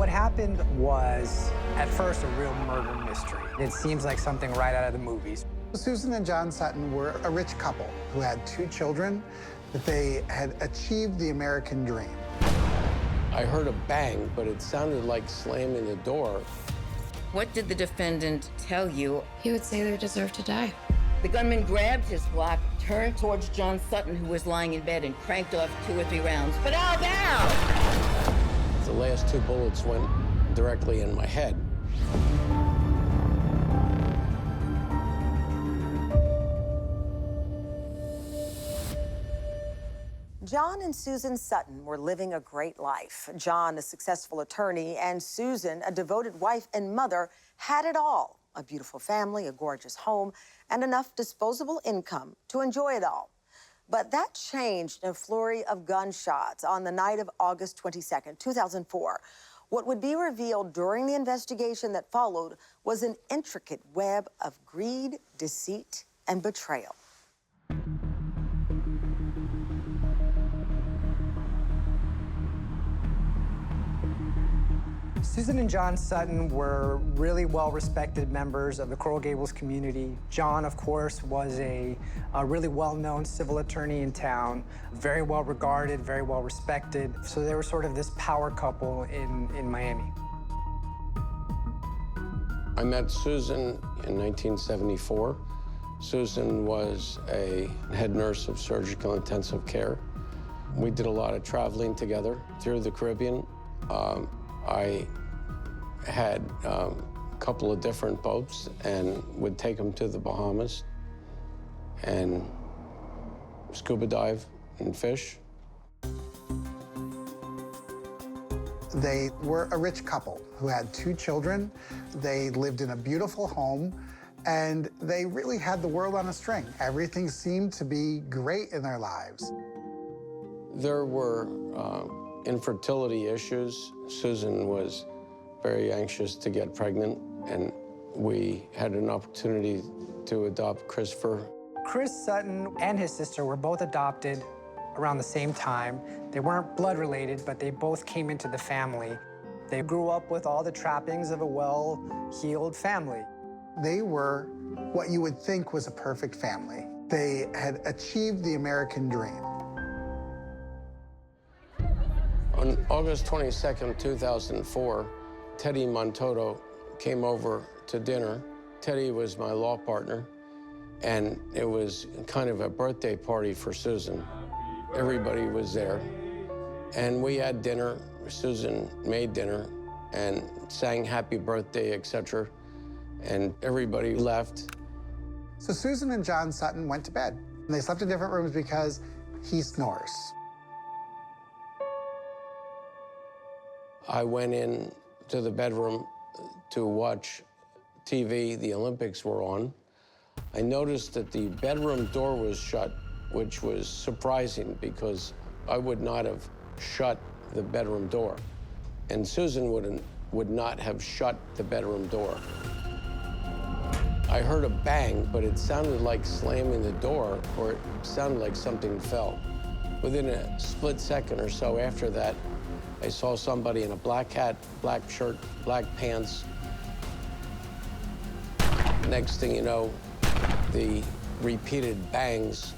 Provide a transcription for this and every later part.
What happened was, at first, a real murder mystery. It seems like something right out of the movies. Susan and John Sutton were a rich couple who had 2 children, that they had achieved the American dream. I heard a bang, but it sounded like slamming the door. What did the defendant tell you? He would say they deserve to die. The gunman grabbed his Glock, turned towards John Sutton, who was lying in bed, and cranked off 2 or 3 rounds. But out now! The last 2 bullets went directly in my head. John and Susan Sutton were living a great life. John, a successful attorney, and Susan, a devoted wife and mother, had it all. A beautiful family, a gorgeous home, and enough disposable income to enjoy it all. But that changed in a flurry of gunshots on the night of August 22nd, 2004. What would be revealed during the investigation that followed was an intricate web of greed, deceit, and betrayal. Susan and John Sutton were really well-respected members of the Coral Gables community. John, of course, was a really well-known civil attorney in town, very well-regarded, very well-respected. So they were sort of this power couple in Miami. I met Susan in 1974. Susan was a head nurse of surgical intensive care. We did a lot of traveling together through the Caribbean. I had a couple of different boats and would take them to the Bahamas and scuba dive and fish. They were a rich couple who had 2 children. They lived in a beautiful home, and they really had the world on a string. Everything seemed to be great in their lives. There were infertility issues. Susan was very anxious to get pregnant, and we had an opportunity to adopt Christopher. Chris Sutton and his sister were both adopted around the same time. They weren't blood-related, but they both came into the family. They grew up with all the trappings of a well-heeled family. They were what you would think was a perfect family. They had achieved the American dream. On August 22nd, 2004, Teddy Montoto came over to dinner. Teddy was my law partner, and it was kind of a birthday party for Susan. Everybody was there, and we had dinner. Susan made dinner and sang happy birthday, etc., and everybody left. So Susan and John Sutton went to bed. And they slept in different rooms because he snores. I went in to the bedroom to watch TV. The Olympics were on. I noticed that the bedroom door was shut, which was surprising because I would not have shut the bedroom door. And Susan would not have shut the bedroom door. I heard a bang, but it sounded like slamming the door, or it sounded like something fell. Within a split second or so after that, I saw somebody in a black hat, black shirt, black pants. Next thing you know, the repeated bangs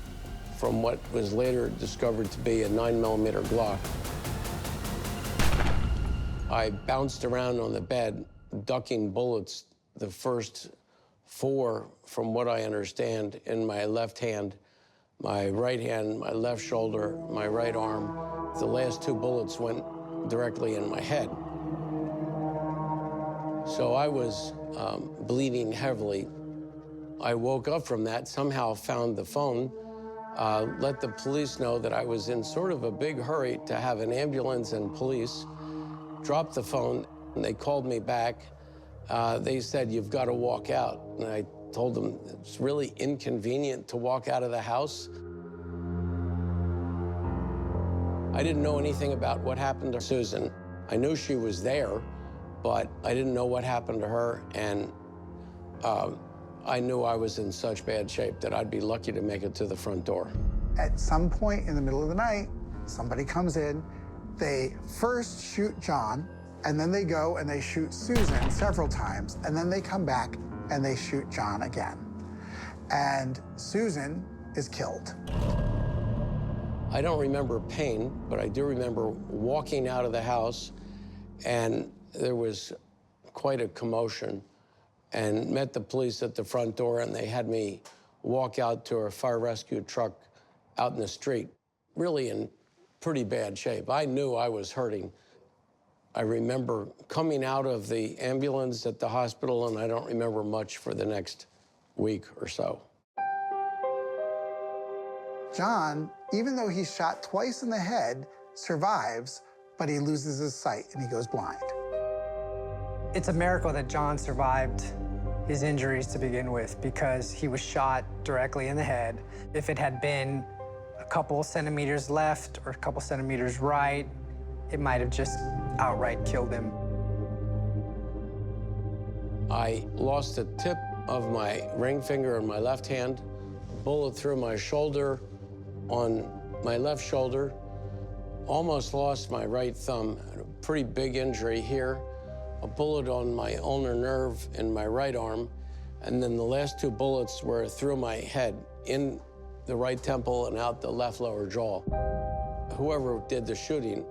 from what was later discovered to be a 9mm Glock. I bounced around on the bed, ducking bullets, the first 4, from what I understand, in my left hand, my right hand, my left shoulder, my right arm. The last 2 bullets went directly in my head. So I was bleeding heavily. I woke up from that, somehow found the phone, let the police know that I was in sort of a big hurry to have an ambulance and police, dropped the phone, and they called me back. They said, "You've got to walk out." And I told them it's really inconvenient to walk out of the house. I didn't know anything about what happened to Susan. I knew she was there, but I didn't know what happened to her, and I knew I was in such bad shape that I'd be lucky to make it to the front door. At some point in the middle of the night, somebody comes in. They first shoot John, And then they go and they shoot Susan several times, and then they come back and they shoot John again. And Susan is killed. I don't remember pain, but I do remember walking out of the house, and there was quite a commotion, and met the police at the front door, and they had me walk out to a fire rescue truck out in the street, really in pretty bad shape. I knew I was hurting. I remember coming out of the ambulance at the hospital, and I don't remember much for the next week or so. John, even though he's shot twice in the head, survives, but he loses his sight and he goes blind. It's a miracle that John survived his injuries to begin with, because he was shot directly in the head. If it had been a couple centimeters left or a couple centimeters right, it might have just outright killed him. I lost the tip of my ring finger in my left hand, a bullet through my shoulder on my left shoulder, almost lost my right thumb, had a pretty big injury here, a bullet on my ulnar nerve in my right arm, and then the last two bullets were through my head, in the right temple and out the left lower jaw. Whoever did the shooting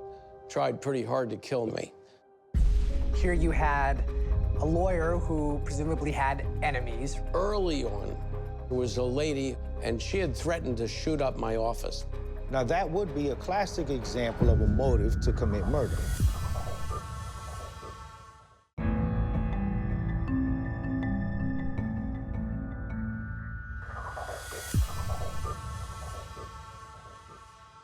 tried pretty hard to kill me. Here you had a lawyer who presumably had enemies. Early on, there was a lady, and she had threatened to shoot up my office. Now, that would be a classic example of a motive to commit murder.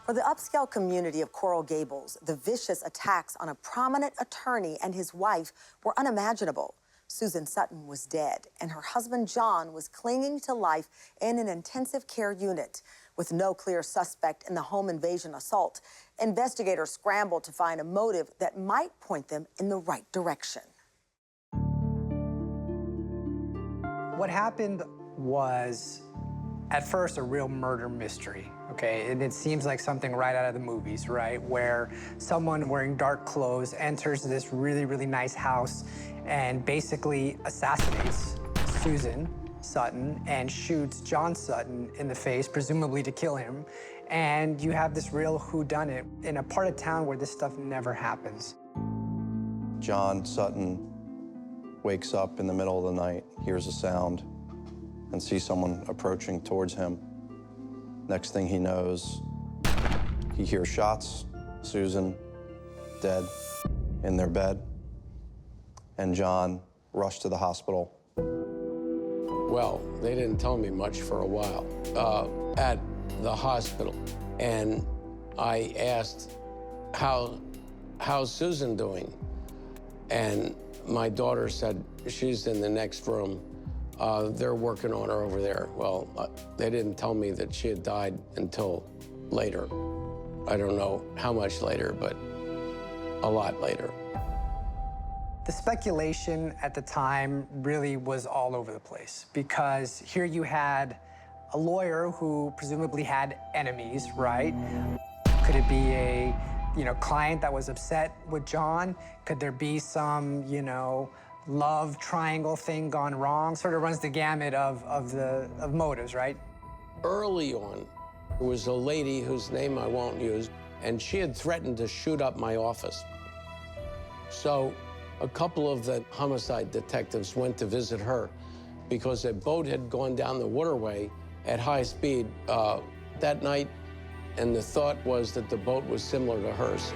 For the upscale community of Coral Gables, the vicious attacks on a prominent attorney and his wife were unimaginable. Susan Sutton was dead, and her husband, John, was clinging to life in an intensive care unit. With no clear suspect in the home invasion assault, investigators scrambled to find a motive that might point them in the right direction. What happened was, at first, a real murder mystery, okay? And it seems like something right out of the movies, right? Where someone wearing dark clothes enters this really, really nice house and basically assassinates Susan Sutton and shoots John Sutton in the face, presumably to kill him. And you have this real whodunit in a part of town where this stuff never happens. John Sutton wakes up in the middle of the night, hears a sound, and sees someone approaching towards him. Next thing he knows, he hears shots, Susan dead in their bed, and John rushed to the hospital. Well, they didn't tell me much for a while at the hospital. And I asked, how's Susan doing? And my daughter said, she's in the next room. They're working on her over there. Well, they didn't tell me that she had died until later. I don't know how much later, but a lot later. The speculation at the time really was all over the place, because here you had a lawyer who presumably had enemies, right? Could it be a, client that was upset with John? Could there be some, love triangle thing gone wrong? Sort of runs the gamut of motives, right? Early on, there was a lady whose name I won't use, and she had threatened to shoot up my office. So a couple of the homicide detectives went to visit her because a boat had gone down the waterway at high speed that night, and the thought was that the boat was similar to hers.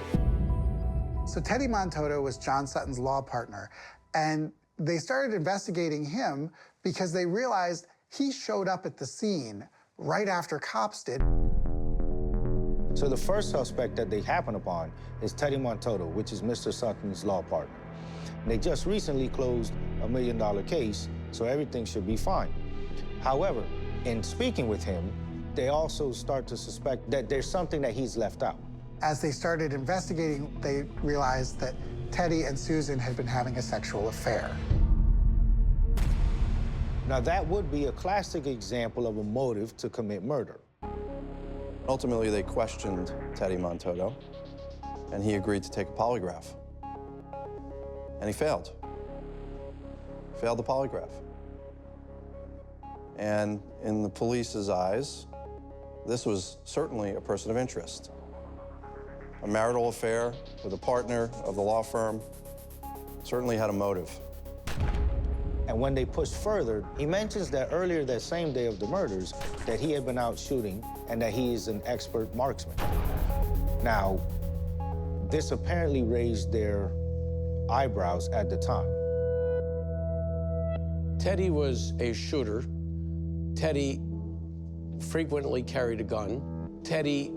So Teddy Montoto was John Sutton's law partner, and they started investigating him because they realized he showed up at the scene right after cops did. So the first suspect that they happen upon is Teddy Montoto, which is Mr. Sutton's law partner. They just recently closed a $1 million case, so everything should be fine. However, in speaking with him, they also start to suspect that there's something that he's left out. As they started investigating, they realized that Teddy and Susan had been having a sexual affair. Now, that would be a classic example of a motive to commit murder. Ultimately, they questioned Teddy Montoto, and he agreed to take a polygraph. and he failed. Failed the polygraph. And in the police's eyes, this was certainly a person of interest. A marital affair with a partner of the law firm, certainly had a motive. And when they pushed further, he mentions that earlier that same day of the murders, that he had been out shooting and that he is an expert marksman. Now, this apparently raised their eyebrows at the time. Teddy was a shooter. Teddy frequently carried a gun. Teddy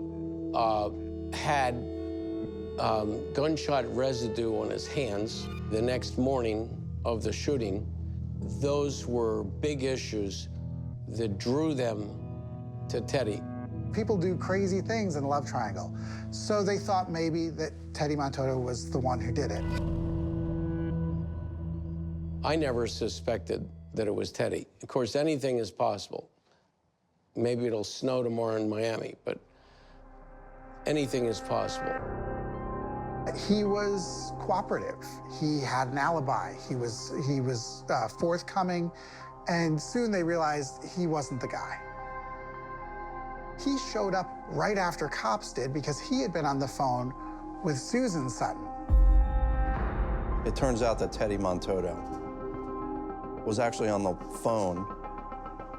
had gunshot residue on his hands the next morning of the shooting. Those were big issues that drew them to Teddy. People do crazy things in a love triangle. So they thought maybe that Teddy Montoto was the one who did it. I never suspected that it was Teddy. Of course, anything is possible. Maybe it'll snow tomorrow in Miami, but anything is possible. He was cooperative. He had an alibi. He was forthcoming, and soon they realized he wasn't the guy. He showed up right after cops did because he had been on the phone with Susan Sutton. It turns out that Teddy Montoto was actually on the phone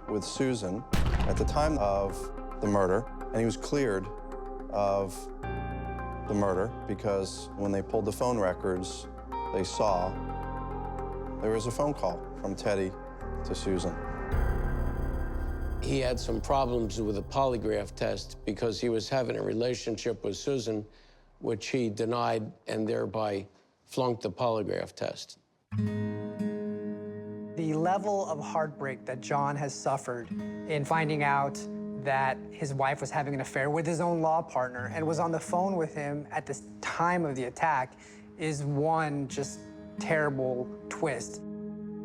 with Susan at the time of the murder, and he was cleared of the murder because when they pulled the phone records, they saw there was a phone call from Teddy to Susan. He had some problems with a polygraph test because he was having a relationship with Susan, which he denied and thereby flunked the polygraph test. The level of heartbreak that John has suffered in finding out that his wife was having an affair with his own law partner and was on the phone with him at the time of the attack is one just terrible twist.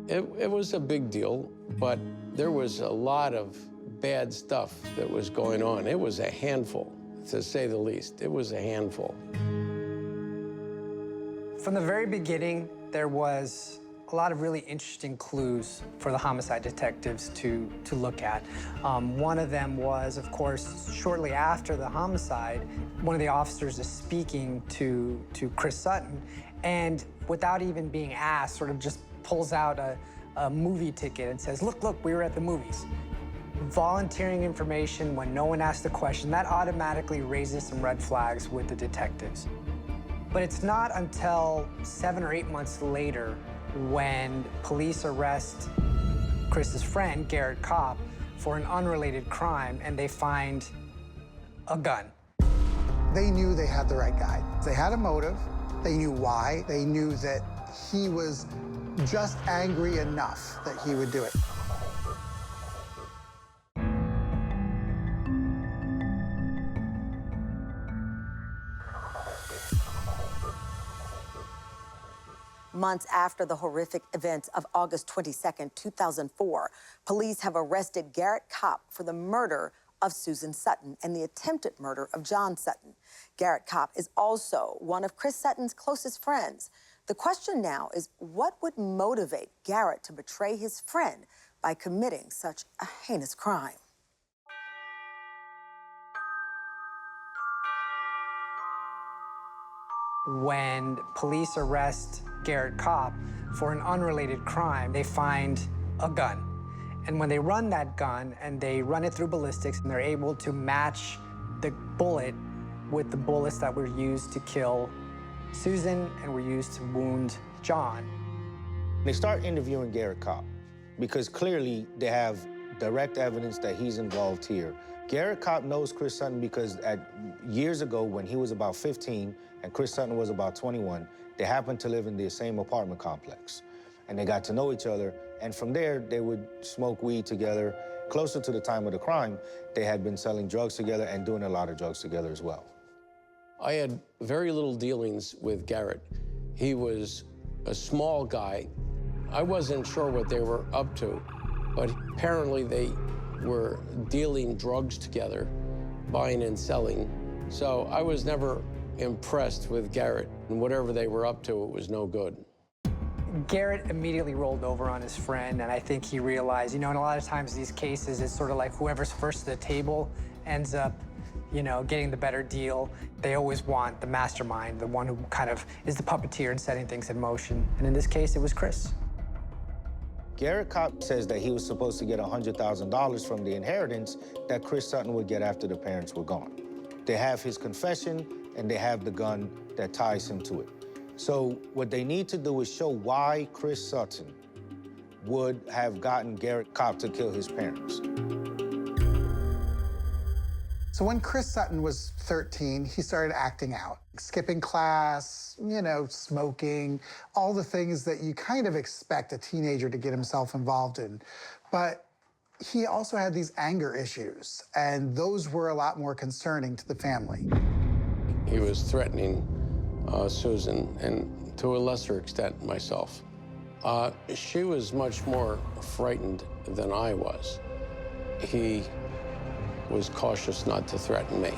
It was a big deal, but there was a lot of bad stuff that was going on. It was a handful, to say the least. It was a handful. From the very beginning, there was a lot of really interesting clues for the homicide detectives to look at. One of them was, of course, shortly after the homicide, one of the officers is speaking to Chris Sutton, and without even being asked, sort of just pulls out a movie ticket and says, look, we were at the movies. Volunteering information when no one asked the question, that automatically raises some red flags with the detectives. But it's not until 7 or 8 months later when police arrest Chris's friend, Garrett Kopp, for an unrelated crime, and they find a gun. They knew they had the right guy. They had a motive. They knew why. They knew that he was just angry enough that he would do it. Months after the horrific events of August 22nd, 2004, police have arrested Garrett Kopp for the murder of Susan Sutton and the attempted murder of John Sutton. Garrett Kopp is also one of Chris Sutton's closest friends. The question now is, what would motivate Garrett to betray his friend by committing such a heinous crime? When police arrest Garrett Kopp for an unrelated crime, they find a gun. And when they run that gun and they run it through ballistics and they're able to match the bullet with the bullets that were used to kill Susan and were used to wound John. They start interviewing Garrett Kopp because clearly they have direct evidence that he's involved here. Garrett Kopp knows Chris Sutton because years ago when he was about 15 and Chris Sutton was about 21, they happened to live in the same apartment complex. And they got to know each other, and from there, they would smoke weed together. Closer to the time of the crime, they had been selling drugs together and doing a lot of drugs together as well. I had very little dealings with Garrett. He was a small guy. I wasn't sure what they were up to, but apparently they were dealing drugs together, buying and selling. So I was never impressed with Garrett, and whatever they were up to, it was no good. Garrett immediately rolled over on his friend, and I think he realized, you know, and a lot of times these cases, it's sort of like whoever's first to the table ends up, you know, getting the better deal. They always want the mastermind, the one who kind of is the puppeteer and setting things in motion. And in this case, it was Chris. Garrett Kopp says that he was supposed to get $100,000 from the inheritance that Chris Sutton would get after the parents were gone. They have his confession, and they have the gun that ties him to it. So what they need to do is show why Chris Sutton would have gotten Garrett Kopp to kill his parents. So when Chris Sutton was 13, he started acting out, skipping class, you know, smoking, all the things that you kind of expect a teenager to get himself involved in. But he also had these anger issues, and those were a lot more concerning to the family. He was threatening Susan, and to a lesser extent, myself. She was much more frightened than I was. He was cautious not to threaten me.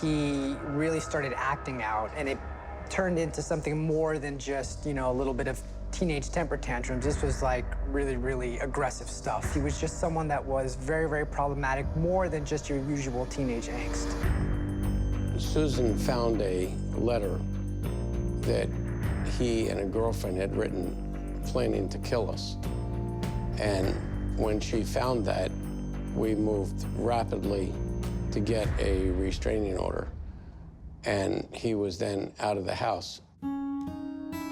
He really started acting out, and it turned into something more than just, you know, a little bit of teenage temper tantrums. This was like really, really aggressive stuff. He was just someone that was very, very problematic, more than just your usual teenage angst. Susan found a letter that he and a girlfriend had written planning to kill us. And when she found that, we moved rapidly to get a restraining order. And he was then out of the house.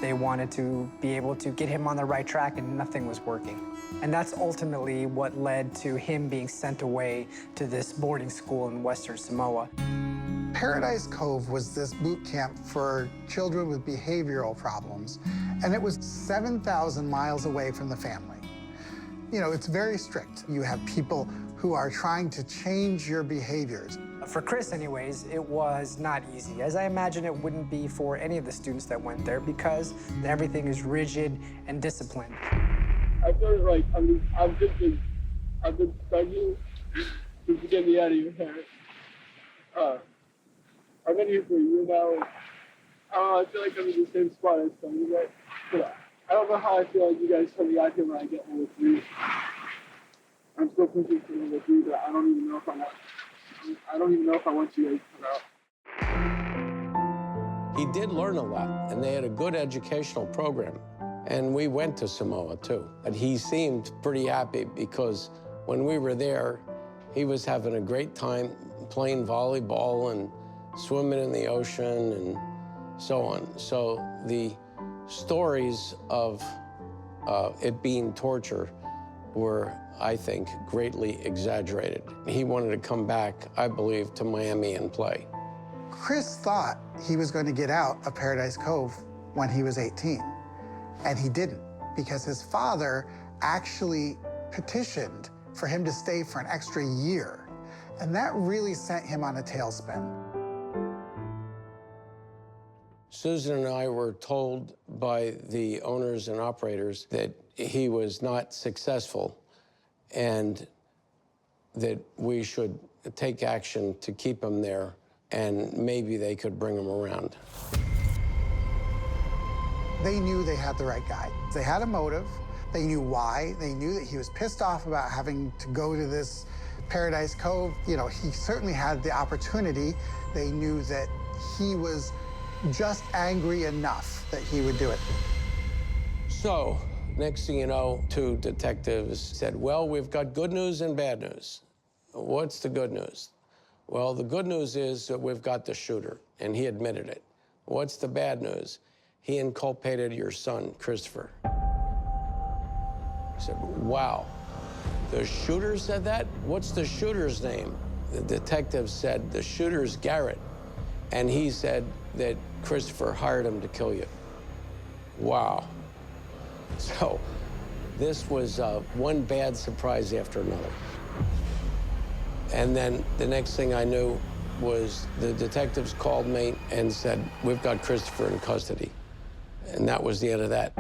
They wanted to be able to get him on the right track, and nothing was working. And that's ultimately what led to him being sent away to this boarding school in Western Samoa. Paradise Cove was this boot camp for children with behavioral problems, and it was 7,000 miles away from the family. You know, it's very strict. You have people who are trying to change your behaviors. For Chris, anyways, it was not easy, as I imagine it wouldn't be for any of the students that went there, because everything is rigid and disciplined. I feel like I've been begging to get me out of your hair. I've been here for a year now. I feel like I'm in the same spot as some of you guys. But I don't know how I feel like you guys tell me out here when I get level 3. I'm still pushing for level 3, but I don't even know if I want you guys to come out. He did learn a lot, and they had a good educational program. And we went to Samoa, too. And he seemed pretty happy because when we were there, he was having a great time playing volleyball and swimming in the ocean and so on. So the stories of it being torture were, I think, greatly exaggerated. He wanted to come back, I believe, to Miami and play. Chris thought he was going to get out of Paradise Cove when he was 18, and he didn't, because his father actually petitioned for him to stay for an extra year, and that really sent him on a tailspin. Susan and I were told by the owners and operators that he was not successful and that we should take action to keep him there, and maybe they could bring him around. They knew they had the right guy. They had a motive. They knew why. They knew that he was pissed off about having to go to this Paradise Cove. You know, he certainly had the opportunity. They knew that he was just angry enough that he would do it. So, next thing you know, 2 detectives said, well, we've got good news and bad news. What's the good news? Well, the good news is that we've got the shooter, and he admitted it. What's the bad news? He inculpated your son, Christopher. I said, wow, the shooter said that? What's the shooter's name? The detective said, the shooter's Garrett. And he said that Christopher hired him to kill you. Wow. So this was one bad surprise after another. And then the next thing I knew was the detectives called me and said, we've got Christopher in custody. And that was the end of that.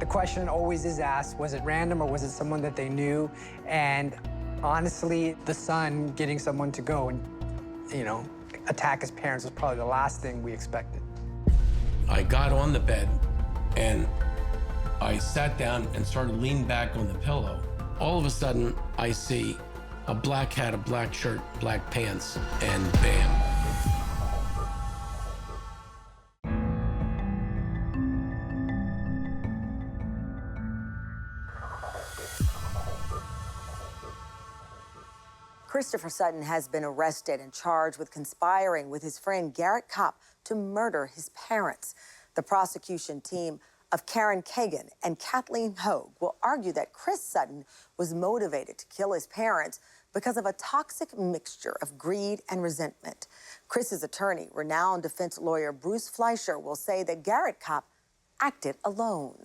The question always is asked, was it random or was it someone that they knew? And honestly, the son getting someone to go and, you know, attack his parents was probably the last thing we expected. I got on the bed and I sat down and started leaning back on the pillow. All of a sudden, I see a black hat, a black shirt, black pants, and bam. Christopher Sutton has been arrested and charged with conspiring with his friend Garrett Kopp to murder his parents. The prosecution team of Karen Kagan and Kathleen Hogue will argue that Chris Sutton was motivated to kill his parents because of a toxic mixture of greed and resentment. Chris's attorney, renowned defense lawyer Bruce Fleischer, will say that Garrett Kopp acted alone.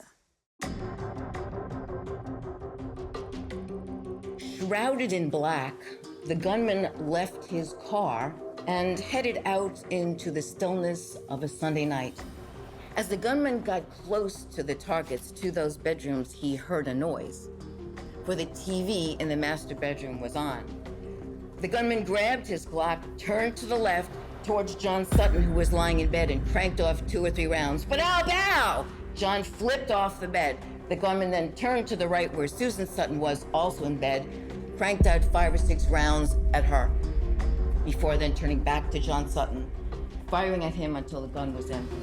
Shrouded in black, the gunman left his car and headed out into the stillness of a Sunday night. As the gunman got close to the targets, to those bedrooms, he heard a noise, for the TV in the master bedroom was on. The gunman grabbed his Glock, turned to the left towards John Sutton, who was lying in bed, and cranked off 2 or 3 rounds. But ow! John flipped off the bed. The gunman then turned to the right where Susan Sutton was, also in bed, cranked out 5 or 6 rounds at her, before then turning back to John Sutton, firing at him until the gun was empty.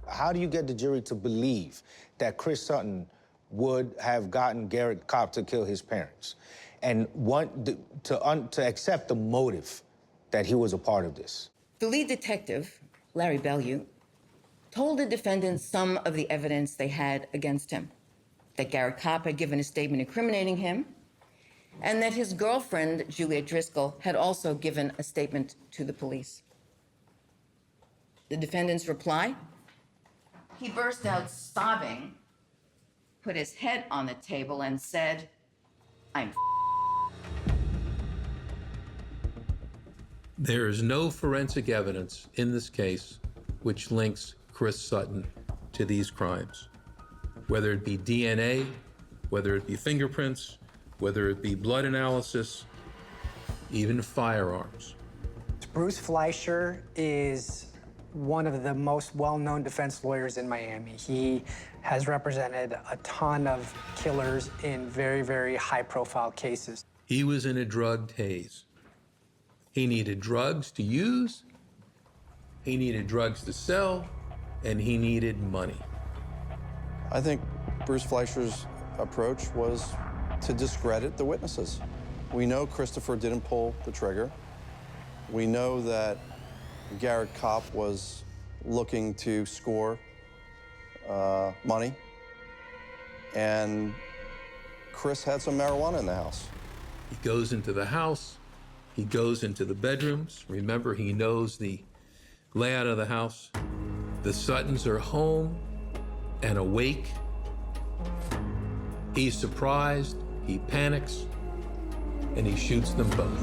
How do you get the jury to believe that Chris Sutton would have gotten Garrett Kopp to kill his parents and want to accept the motive that he was a part of this? The lead detective, Larry Bellew, told the defendants some of the evidence they had against him, that Garrett Kopp had given a statement incriminating him, and that his girlfriend, Juliet Driscoll, had also given a statement to the police. The defendant's reply? He burst out sobbing, put his head on the table, and said, "I'm There is no forensic evidence in this case which links Chris Sutton to these crimes, whether it be DNA, whether it be fingerprints, whether it be blood analysis, even firearms. Bruce Fleischer is one of the most well-known defense lawyers in Miami. He has represented a ton of killers in very, very high-profile cases. He was in a drugged haze. He needed drugs to use, he needed drugs to sell, and he needed money. I think Bruce Fleischer's approach was to discredit the witnesses. We know Christopher didn't pull the trigger. We know that Garrett Kopp was looking to score money, and Chris had some marijuana in the house. He goes into the house, he goes into the bedrooms. Remember, he knows the layout of the house. The Suttons are home and awake. He's surprised, he panics, and he shoots them both.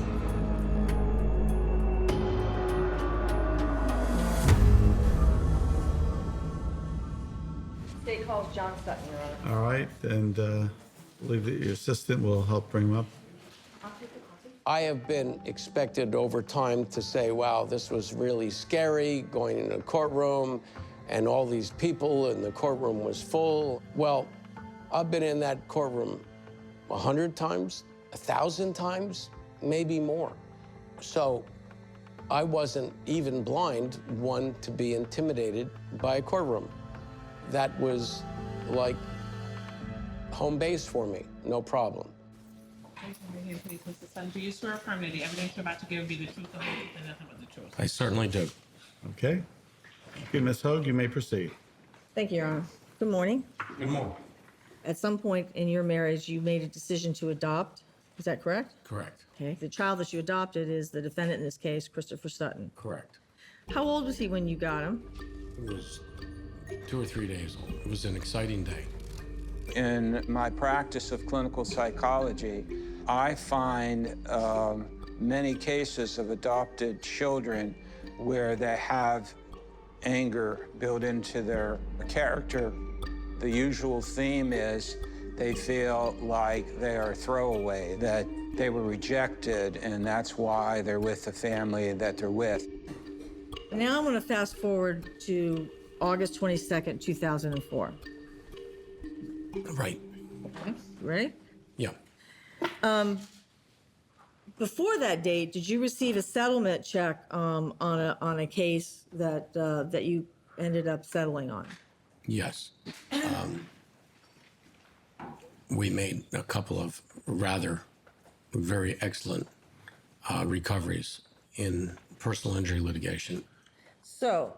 State calls John Sutton, Your Honor. All right, and I believe that your assistant will help bring him up. I have been expected over time to say, wow, this was really scary, going in a courtroom, and all these people, and the courtroom was full. Well, I've been in that courtroom 100 times, 1,000 times, maybe more. So I wasn't even blind, one, to be intimidated by a courtroom. That was like home base for me, no problem. Please, Mr. Sutton, do you swear or affirm that the evidence you're about to give be the truth, the whole truth, and nothing but the truth? I certainly do. Okay. Thank you, Ms. Hogue. You may proceed. Thank you, Your Honor. Good morning. Good morning. At some point in your marriage, you made a decision to adopt. Is that correct? Correct. Okay. The child that you adopted is the defendant in this case, Christopher Sutton. Correct. How old was he when you got him? It was 2 or 3 days old. It was an exciting day. In my practice of clinical psychology, I find many cases of adopted children where they have anger built into their character. The usual theme is they feel like they are a throwaway, that they were rejected, and that's why they're with the family that they're with. Now I'm going to fast forward to August 22nd, 2004. Right. Ready? Yeah. Before that date, did you receive a settlement check on a case that you ended up settling on? Yes. We made a couple of rather very excellent recoveries in personal injury litigation. So,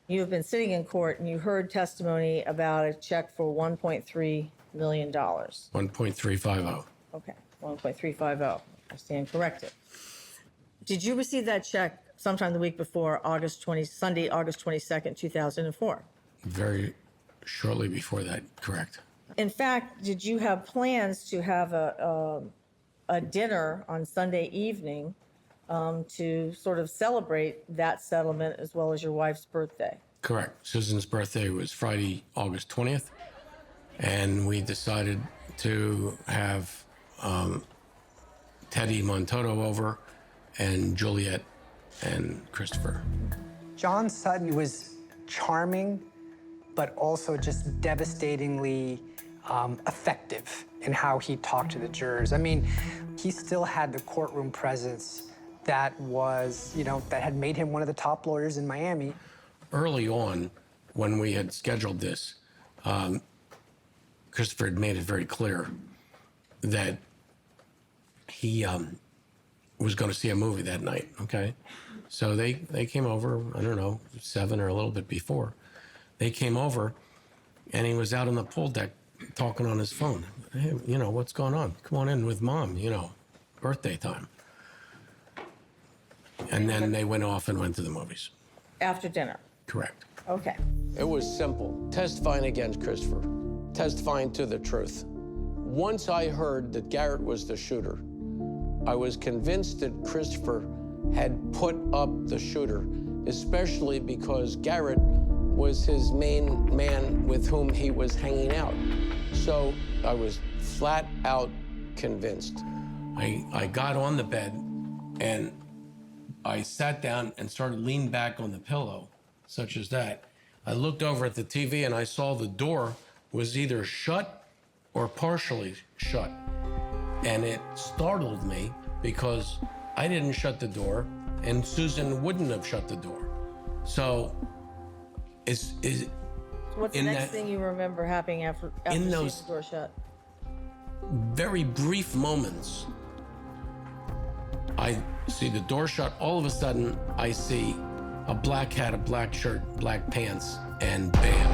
you have been sitting in court and you heard testimony about a check for $1.3 million. 1.350. Okay, 1.350. I stand corrected. Did you receive that check sometime the week before Sunday, August 22nd, 2004? Very shortly before that, correct. In fact, did you have plans to have a dinner on Sunday evening to sort of celebrate that settlement as well as your wife's birthday? Correct. Susan's birthday was Friday, August 20th, and we decided to have Teddy Montoto over and Juliet and Christopher. John Sutton was charming, but also just devastatingly effective in how he talked to the jurors. I mean, he still had the courtroom presence that was, that had made him one of the top lawyers in Miami. Early on, when we had scheduled this, Christopher had made it very clear that he was going to see a movie that night, okay? So they came over, I don't know, 7 or a little bit before. They came over, and he was out on the pool deck talking on his phone. Hey, what's going on? Come on in with Mom, birthday time. And then they went off and went to the movies. After dinner? Correct. Okay. It was simple. Testifying against Christopher. Testifying to the truth. Once I heard that Garrett was the shooter, I was convinced that Christopher had put up the shooter, especially because Garrett was his main man with whom he was hanging out. So I was flat out convinced. I got on the bed and I sat down and started leaning back on the pillow, such as that. I looked over at the TV and I saw the door was either shut or partially shut. And it startled me because I didn't shut the door and Susan wouldn't have shut the door. So What's the next thing you remember happening after seeing the door shut? Very brief moments, I see the door shut. All of a sudden, I see a black hat, a black shirt, black pants, and bam.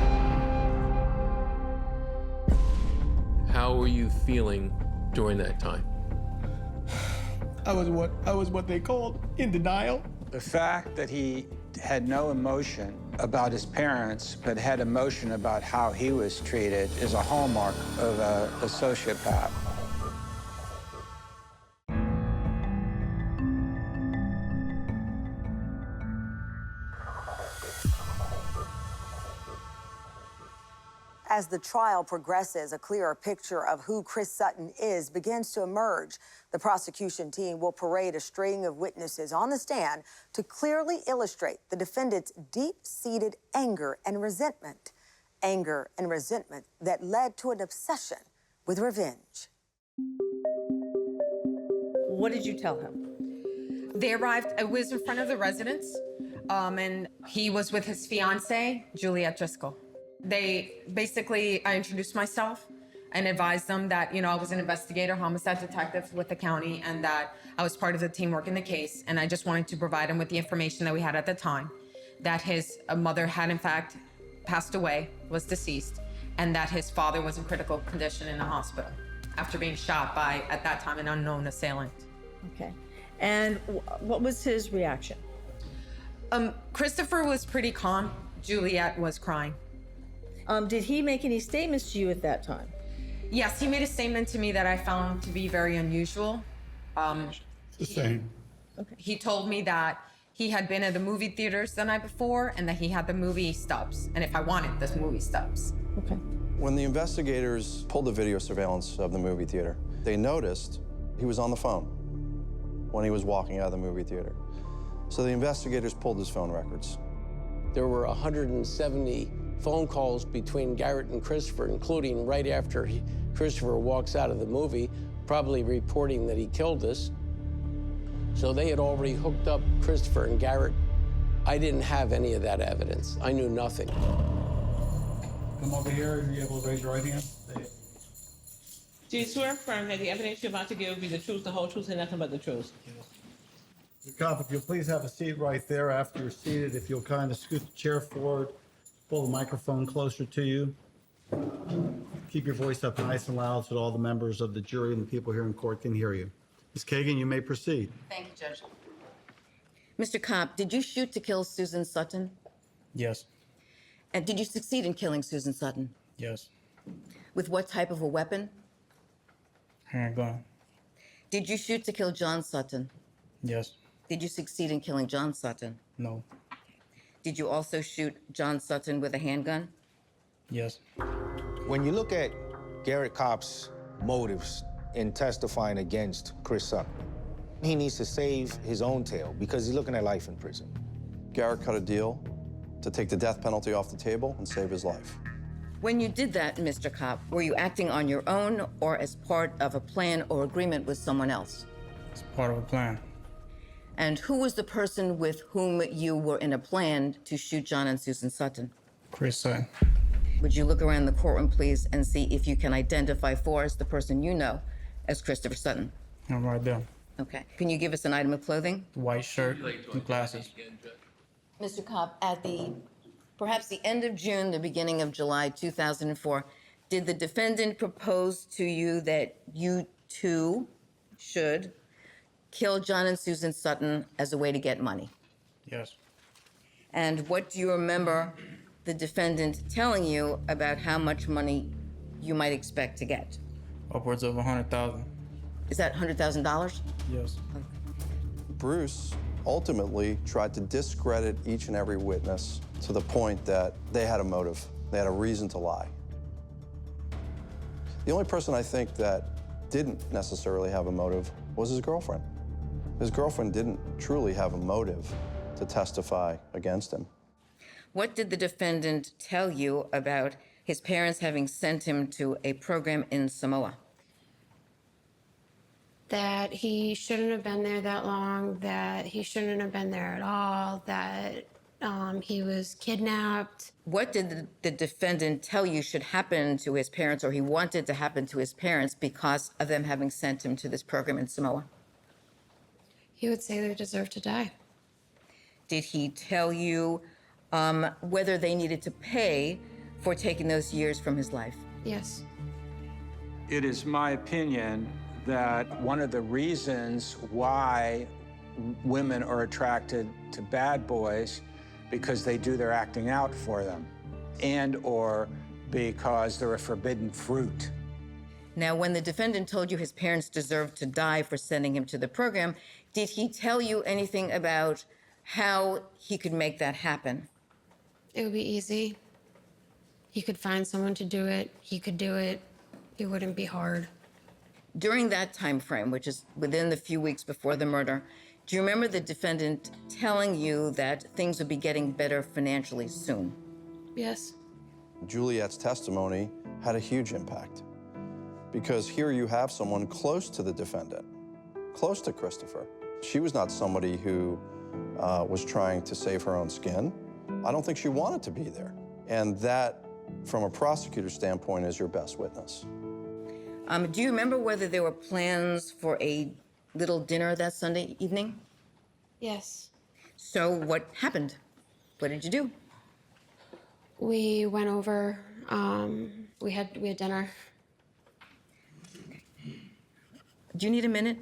How were you feeling during that time? I was what they called in denial. The fact that he had no emotion about his parents, but had emotion about how he was treated is a hallmark of a sociopath. As the trial progresses, a clearer picture of who Chris Sutton is begins to emerge. The prosecution team will parade a string of witnesses on the stand to clearly illustrate the defendant's deep-seated anger and resentment. Anger and resentment that led to an obsession with revenge. What did you tell him? They arrived, it was in front of the residence, and he was with his fiancée, Juliet Driscoll. I introduced myself and advised them that, I was an investigator, homicide detective with the county, and that I was part of the team working the case. And I just wanted to provide him with the information that we had at the time, that his mother had in fact passed away, was deceased, and that his father was in critical condition in the hospital after being shot by, at that time, an unknown assailant. Okay. And what was his reaction? Christopher was pretty calm. Juliet was crying. Did he make any statements to you at that time? Yes, he made a statement to me that I found to be very unusual. The same. Okay. He told me that he had been at the movie theaters the night before and that he had the movie stubs, and if I wanted the movie stubs. Okay. When the investigators pulled the video surveillance of the movie theater, they noticed he was on the phone when he was walking out of the movie theater. So the investigators pulled his phone records. There were 170 phone calls between Garrett and Christopher, including right after Christopher walks out of the movie, probably reporting that he killed us. So they had already hooked up Christopher and Garrett. I didn't have any of that evidence. I knew nothing. Come over here and be able to raise your right hand. Do you swear or affirm that the evidence you're about to give will be the truth, the whole truth, and nothing but the truth? Mr. Cop, if you'll please have a seat right there. After you're seated, if you'll kind of scoot the chair forward, pull the microphone closer to you. Keep your voice up nice and loud so that all the members of the jury and the people here in court can hear you. Ms. Kagan, you may proceed. Thank you, Judge. Mr. Kopp, did you shoot to kill Susan Sutton? Yes. And did you succeed in killing Susan Sutton? Yes. With what type of a weapon? Handgun. Did you shoot to kill John Sutton? Yes. Did you succeed in killing John Sutton? No. Did you also shoot John Sutton with a handgun? Yes. When you look at Garrett Kopp's motives in testifying against Chris Sutton, he needs to save his own tail because he's looking at life in prison. Garrett cut a deal to take the death penalty off the table and save his life. When you did that, Mr. Kopp, were you acting on your own or as part of a plan or agreement with someone else? It's part of a plan. And who was the person with whom you were in a plan to shoot John and Susan Sutton? Chris Sutton. Would you look around the courtroom, please, and see if you can identify for us the person you know as Christopher Sutton? I'm right there. Okay. Can you give us an item of clothing? White shirt and glasses. Mr. Kopp, at perhaps the end of June, the beginning of July 2004, did the defendant propose to you that you two should kill John and Susan Sutton as a way to get money? Yes. And what do you remember the defendant telling you about how much money you might expect to get? Upwards of 100,000. Is that $100,000? Yes. Bruce ultimately tried to discredit each and every witness to the point that they had a motive. They had a reason to lie. The only person I think that didn't necessarily have a motive was his girlfriend. His girlfriend didn't truly have a motive to testify against him. What did the defendant tell you about his parents having sent him to a program in Samoa? That he shouldn't have been there that long, that he shouldn't have been there at all, that he was kidnapped. What did the defendant tell you should happen to his parents, or he wanted to happen to his parents because of them having sent him to this program in Samoa? He would say they deserve to die. Did he tell you whether they needed to pay for taking those years from his life? Yes. It is my opinion that one of the reasons why women are attracted to bad boys because they do their acting out for them, and or because they're a forbidden fruit. Now, when the defendant told you his parents deserved to die for sending him to the program, did he tell you anything about how he could make that happen? It would be easy. He could find someone to do it. He could do it. It wouldn't be hard. During that time frame, which is within the few weeks before the murder, do you remember the defendant telling you that things would be getting better financially soon? Yes. Juliet's testimony had a huge impact because here you have someone close to the defendant, close to Christopher. She was not somebody who was trying to save her own skin. I don't think she wanted to be there. And that, from a prosecutor's standpoint, is your best witness. Do you remember whether there were plans for a little dinner that Sunday evening? Yes. So what happened? What did you do? We went over, we had dinner. Do you need a minute?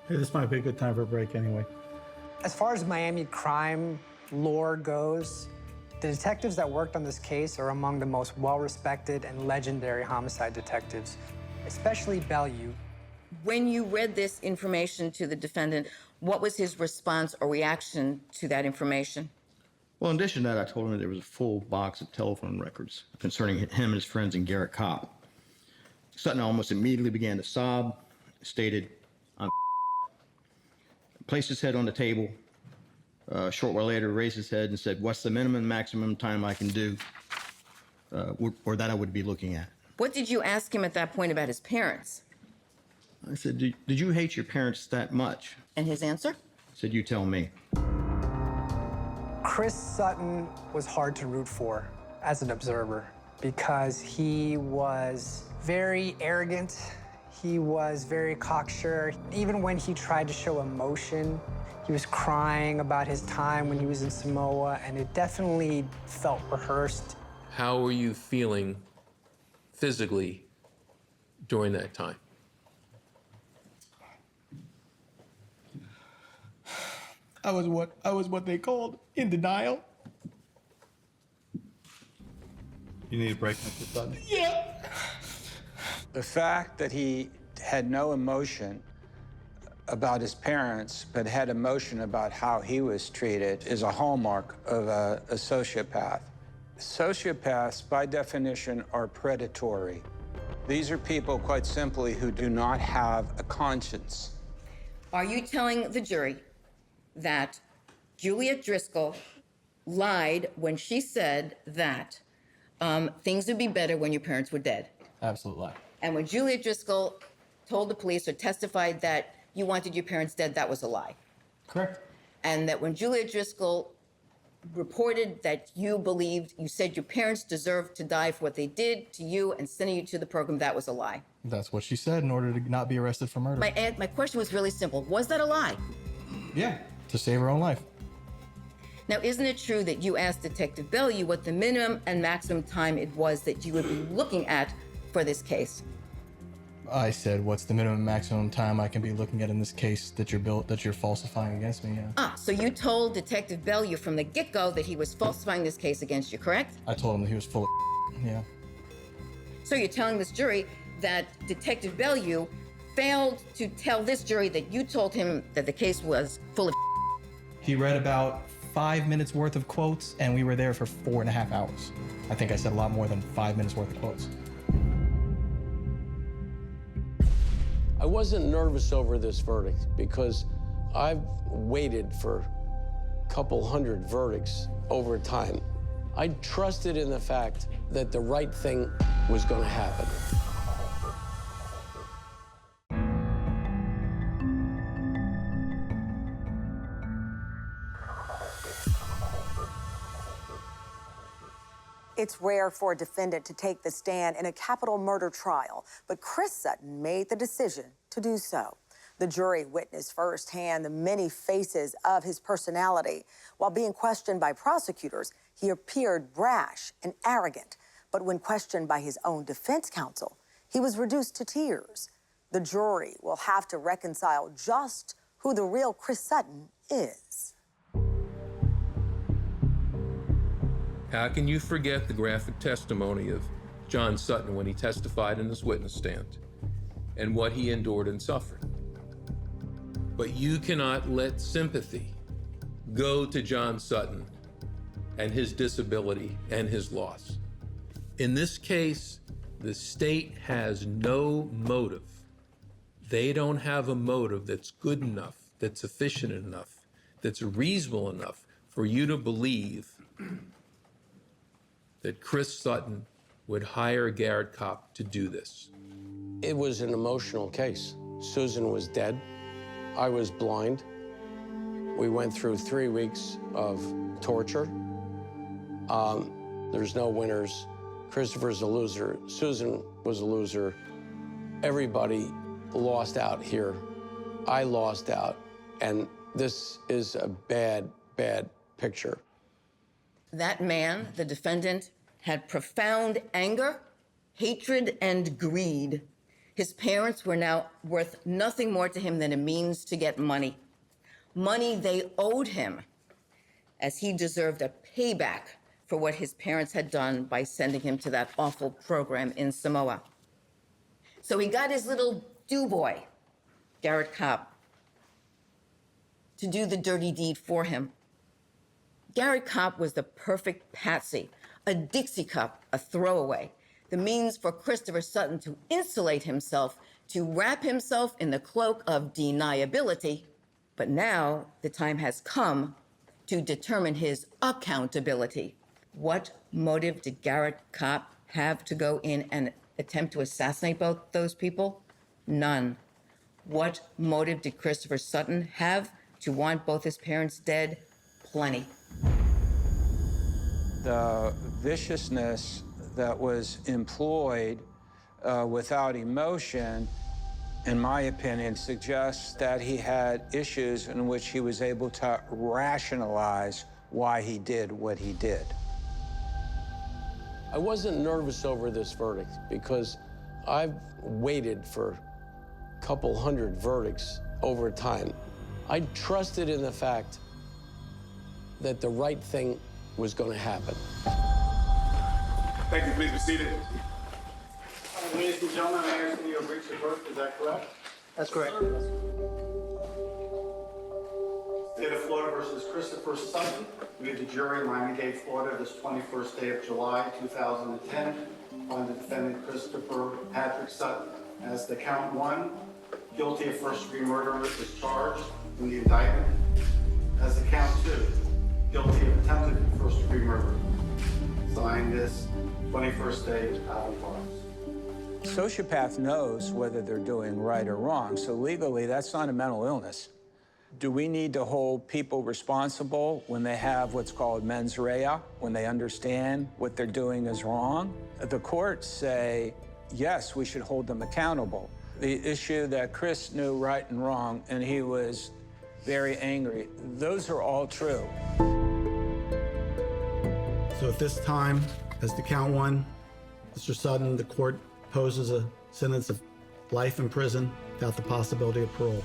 Hey, this might be a good time for a break anyway. As far as Miami crime lore goes, the detectives that worked on this case are among the most well-respected and legendary homicide detectives, especially Bellew. When you read this information to the defendant, what was his response or reaction to that information? Well, in addition to that, I told him that there was a full box of telephone records concerning him and his friends and Garrett Kopp. Sutton almost immediately began to sob, stated, placed his head on the table. A short while later, raised his head and said, "What's the minimum and maximum time I can do, or that I would be looking at?" What did you ask him at that point about his parents? I said, "Did you hate your parents that much?" And his answer? He said, "You tell me." Chris Sutton was hard to root for as an observer because he was very arrogant. He was very cocksure. Even when he tried to show emotion, he was crying about his time when he was in Samoa, and it definitely felt rehearsed. How were you feeling physically during that time? I was what they called in denial. You need a break, Mr. Sutton? Yeah. The fact that he had no emotion about his parents, but had emotion about how he was treated, is a hallmark of a sociopath. Sociopaths, by definition, are predatory. These are people, quite simply, who do not have a conscience. Are you telling the jury that Juliet Driscoll lied when she said that things would be better when your parents were dead? Absolute lie. And when Juliet Driscoll told the police or testified that you wanted your parents dead, that was a lie? Correct. And that when Juliet Driscoll reported that you believed, you said your parents deserved to die for what they did to you and sending you to the program, that was a lie? That's what she said in order to not be arrested for murder. My question was really simple. Was that a lie? Yeah, to save her own life. Now, isn't it true that you asked Detective Bellew what the minimum and maximum time it was that you would be looking at for this case? I said, what's the minimum and maximum time I can be looking at in this case that you're falsifying against me? Yeah. So you told Detective Bellew from the get-go that he was falsifying this case against you, correct? I told him that he was full of yeah. So you're telling this jury that Detective Bellew failed to tell this jury that you told him that the case was full of He read about 5 minutes worth of quotes, and we were there for 4.5 hours. I think I said a lot more than 5 minutes worth of quotes. I wasn't nervous over this verdict because I've waited for a couple hundred verdicts over time. I trusted in the fact that the right thing was going to happen. It's rare for a defendant to take the stand in a capital murder trial, but Chris Sutton made the decision to do so. The jury witnessed firsthand the many faces of his personality. While being questioned by prosecutors, he appeared brash and arrogant. But when questioned by his own defense counsel, he was reduced to tears. The jury will have to reconcile just who the real Chris Sutton is. How can you forget the graphic testimony of John Sutton when he testified in his witness stand and what he endured and suffered? But you cannot let sympathy go to John Sutton and his disability and his loss. In this case, the state has no motive. They don't have a motive that's good enough, that's sufficient enough, that's reasonable enough for you to believe that Chris Sutton would hire Garrett Kopp to do this. It was an emotional case. Susan was dead. I was blind. We went through 3 weeks of torture. There's no winners. Christopher's a loser. Susan was a loser. Everybody lost out here. I lost out. And this is a bad, bad picture. That man, the defendant, had profound anger, hatred, and greed. His parents were now worth nothing more to him than a means to get money. Money they owed him, as he deserved a payback for what his parents had done by sending him to that awful program in Samoa. So he got his little do-boy, Garrett Kopp, to do the dirty deed for him. Garrett Kopp was the perfect patsy, a Dixie cup, a throwaway, the means for Christopher Sutton to insulate himself, to wrap himself in the cloak of deniability, But now the time has come to determine his accountability. What motive did Garrett Kopp have to go in and attempt to assassinate both those people? None. What motive did Christopher Sutton have to want both his parents dead? Plenty. The viciousness that was employed without emotion, in my opinion, suggests that he had issues in which he was able to rationalize why he did what he did. I wasn't nervous over this verdict because I've waited for a couple hundred verdicts over time. I trusted in the fact that the right thing was going to happen. Thank you. Please be seated. Ladies and gentlemen, I understand you have reached your verdict. Is that correct? That's correct. State of Florida versus Christopher Sutton. We have the jury in Miami-Dade, Florida, this 21st day of July, 2010, on the defendant Christopher Patrick Sutton. As the count one, guilty of first-degree murder is charged in the indictment. As the count two, guilty of attempted first-degree murder. Signed this 21st day out of Florida. Sociopath knows whether they're doing right or wrong, so legally that's not a mental illness. Do we need to hold people responsible when they have what's called mens rea, when they understand what they're doing is wrong? The courts say, yes, we should hold them accountable. The issue that Chris knew right and wrong, and he was very angry, those are all true. So at this time, as the count one, Mr. Sutton, the court poses a sentence of life in prison without the possibility of parole.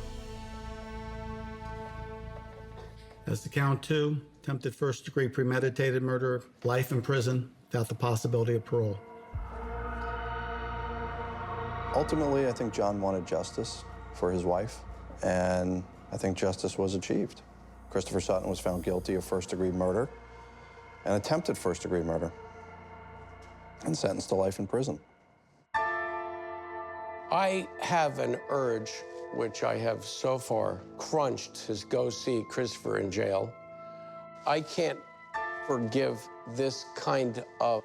As to count two, attempted first-degree premeditated murder, life in prison without the possibility of parole. Ultimately, I think John wanted justice for his wife, and I think justice was achieved. Christopher Sutton was found guilty of first-degree murder and attempted first-degree murder and sentenced to life in prison. I have an urge, which I have so far crunched, to go see Christopher in jail. I can't forgive this kind of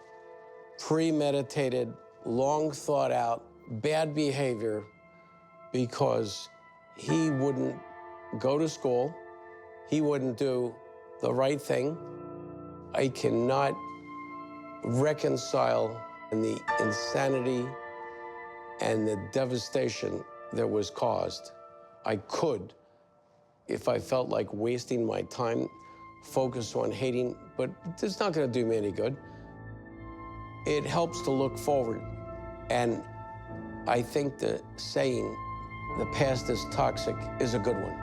premeditated, long thought out, bad behavior because he wouldn't go to school, he wouldn't do the right thing. I cannot reconcile the insanity and the devastation that was caused. I could, if I felt like wasting my time, focus on hating, but it's not gonna do me any good. It helps to look forward. And I think the saying, the past is toxic, is a good one.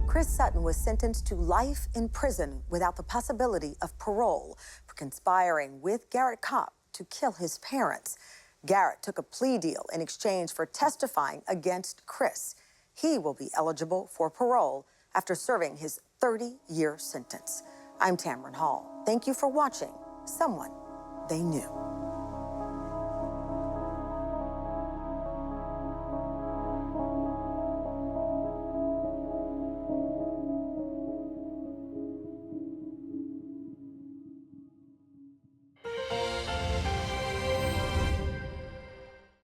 Chris Sutton was sentenced to life in prison without the possibility of parole for conspiring with Garrett Kopp to kill his parents. Garrett took a plea deal in exchange for testifying against Chris. He will be eligible for parole after serving his 30-year sentence. I'm Tamron Hall. Thank you for watching Someone They Knew.